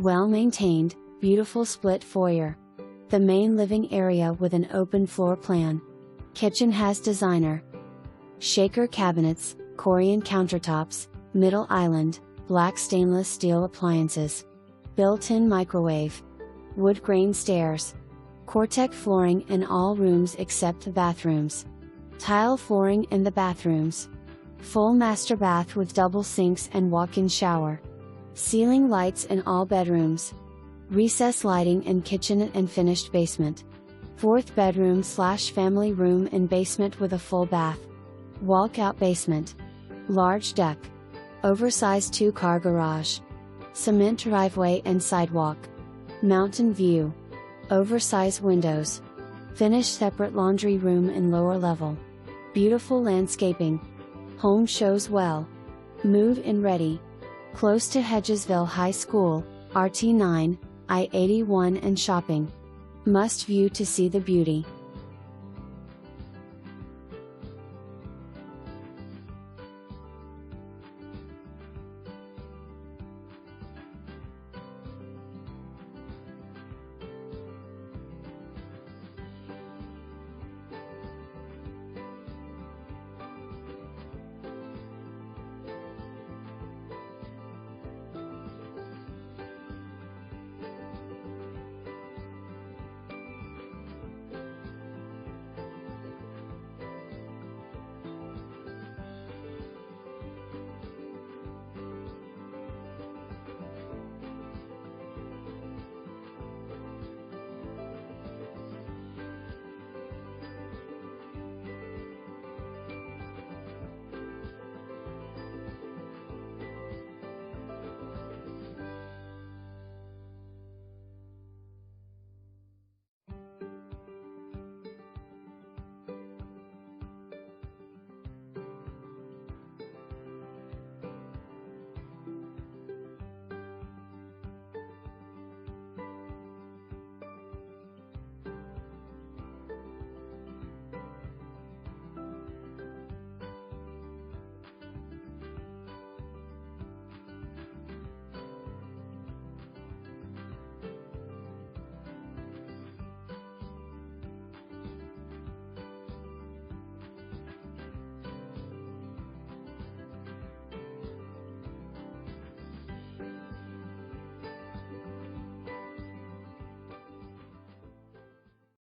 Well-maintained, beautiful split foyer. The main living area with an open floor plan. Kitchen has designer shaker cabinets, Corian countertops, middle island, black stainless steel appliances. Built-in microwave. Wood grain stairs. Coretec flooring in all rooms except the bathrooms. Tile flooring in the bathrooms. Full master bath with double sinks and walk-in shower. Ceiling lights in all bedrooms. Recess lighting in kitchen and finished basement. 4th bedroom/family room in basement with a full bath. Walkout basement. Large deck. Oversized 2-car garage. Cement driveway and sidewalk. Mountain view. Oversized windows. Finished separate laundry room in lower level. Beautiful landscaping. Home shows well. Move-in ready. Close to Hedgesville High School, RT9, I-81 and shopping. Must view to see the beauty.